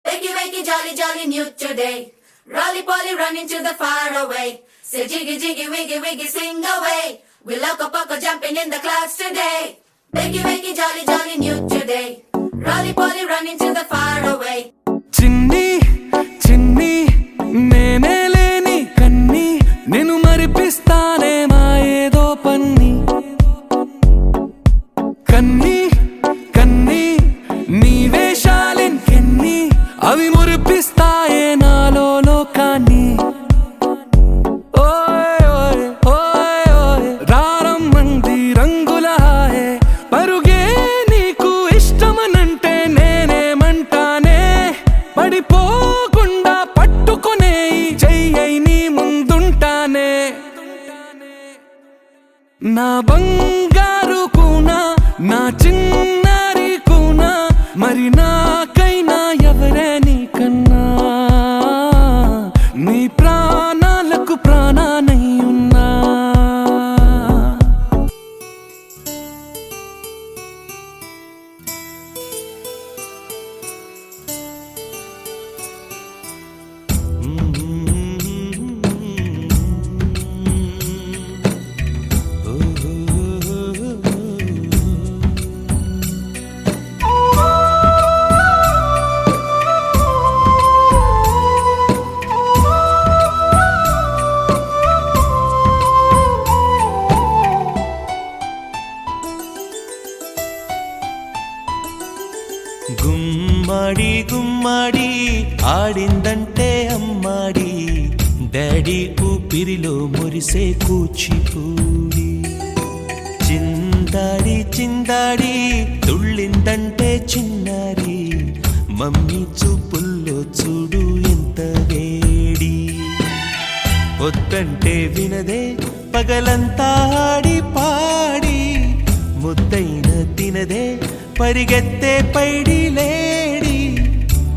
Wakey, wakey, jolly, jolly, new today. Rolly poly, running to the far away. Say jiggy, jiggy, wiggy, wiggy, sing away. We loco poco jumping in the clouds today. Wakey, wakey, jolly, jolly, new today. Rolly poly, running to the far away. చిన్ని చిన్ని నేనే లేని కన్ని నేను మరిపిస్తానే మా ఏదో పన్ని కన్ని కన్ని నీ వేషాలెన్కెన్ని అవి మురిపిస్తాయే నాలో లోకాన్ని ఓయ్ ఓయ్ ఓయ్ ఓయ్ రారమ్మంది రంగుల హాయే పరుగే నీకు ఇష్టమనంటే నేనేమంటానే పడిపోకుండా పట్టుకునే చెయ్యై నీ ముందుంటానే నా బంగారు కూనా నా చిన్నారి కూనా మరి నాకైనా ఎవరే నీకన్నా నీ ప్రాణాలకు ప్రాణానై ఉన్నా గుమ్మడి గుమ్మడి ఆడిందంటే అమ్మాడి డాడీ ఊపిరిలో మురిసే కూచిపూడి చిందాడి చిందాడి తుళ్ళిందంటే చిన్నారి మమ్మీ చూపుల్లో చూడు ఎంత వేడి వద్దంటే వినదే పగలంతా ఆడి పాడి ముద్దైన తినదే పరిగెత్తే పైడి లేడి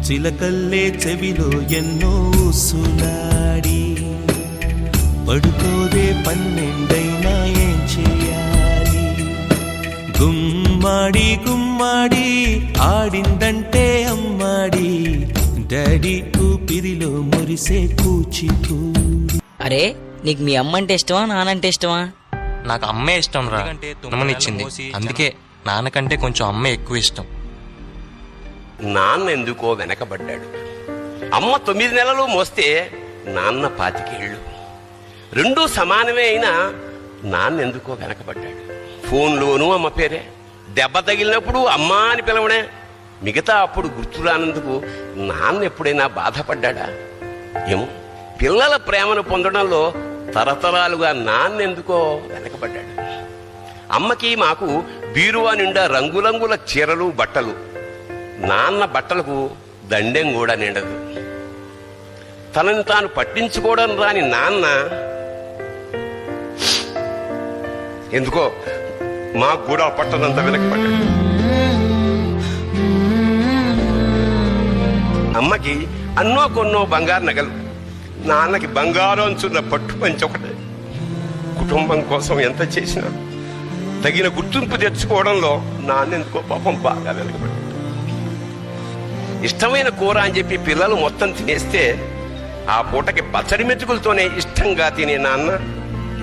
చిలకల్లే చెవిలో ఎన్నో సులాడి పడుకోదే పన్నెండైనా ఏం చేయాలి గుమ్మాడి గుమ్మాడి ఆడిందంటే అమ్మాడి డాడీ ఊపిరిలో మురిసే కూచిపూడి. అరే నీకు మీ అమ్మ అంటే ఇష్టమా నానంటే ఇష్టమా? నాకు అమ్మే ఇష్టం రా, తుమ్మనిచ్చింది అందుకే నాన్నకంటే కొంచెం అమ్మ ఎక్కువ ఇష్టం. నాన్న ఎందుకో వెనకబడ్డాడు. అమ్మ 9 నెలలు మోస్తే నాన్న 25 ఏళ్ళు. రెండూ సమానమే అయినా నాన్న ఎందుకో వెనకబడ్డాడు. ఫోన్లోనూ అమ్మ పేరే, దెబ్బ తగిలినప్పుడు అమ్మా అని పిలవడే. మిగతా అప్పుడు గుర్తురానందుకు నాన్న ఎప్పుడైనా బాధపడ్డా? ఏమో, పిల్లల ప్రేమను పొందడంలో తరతరాలుగా నాన్న ఎందుకో వెనకబడ్డాడు. అమ్మకి మాకు బీరువా నిండా రంగురంగుల చీరలు బట్టలు, నాన్న బట్టలకు దండెం కూడా నిండదు. తనని తాను పట్టించుకోవడం రాని నాన్న ఎందుకో మాకు కూడా పట్టనంత వెనకబడ్డాడు. అమ్మకి అన్నో కొన్నో బంగారు నగలు, నాన్నకి బంగారం అంచున్న పట్టు పంచి ఒకటే. కుటుంబం కోసం ఎంత చేసినా తగిన గుర్తింపు తెచ్చుకోవడంలో నాన్నెందుకో పాపం బాగా వెనకబడ్డాడు. ఇష్టమైన కూర అని చెప్పి పిల్లలు మొత్తం తినేస్తే ఆ పూటకి పచ్చడి మెతుకులతోనే ఇష్టంగా తినే నాన్న,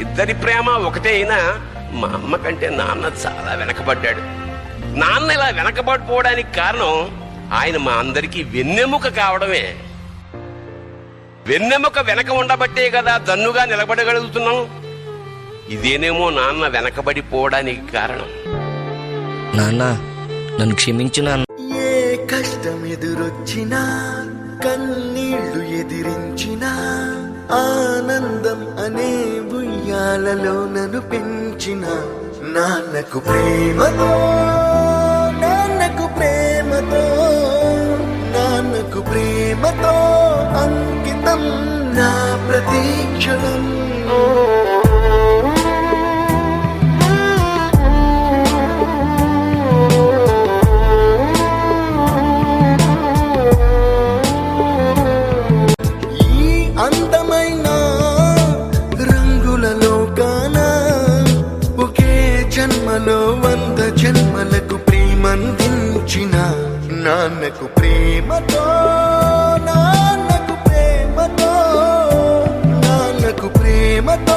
ఇద్దరి ప్రేమ ఒకటే అయినా మా అమ్మ కంటే నాన్న చాలా వెనకబడ్డాడు. నాన్న ఇలా వెనకబడిపోవడానికి కారణం ఆయన మా అందరికీ వెన్నెముక కావడమే. వెన్నెముక వెనక ఉండబట్టే కదా దన్నుగా నిలబడగలుగుతున్నాం. ఇదేనేమో నాన్న వెనకబడిపోవడానికి కారణం. నాన్న నన్ను క్షమించు నాన్న. ఏ కష్టం ఎదురొచ్చినా కన్నీళ్లు ఎదిరించినా ఆనందం అనే ఉయ్యాలలో నన్ను పెంచిన నాన్నకు ప్రేమతో నాన్నకు ప్రేమతో నాన్నకు ప్రేమతో అంకితం నా ప్రతీక్షణం. జన్మలకు ప్రేమందించిన నాన్నకు ప్రేమ ప్రేమతో నాన్నకు ప్రేమతో నాన్నకు ప్రేమతో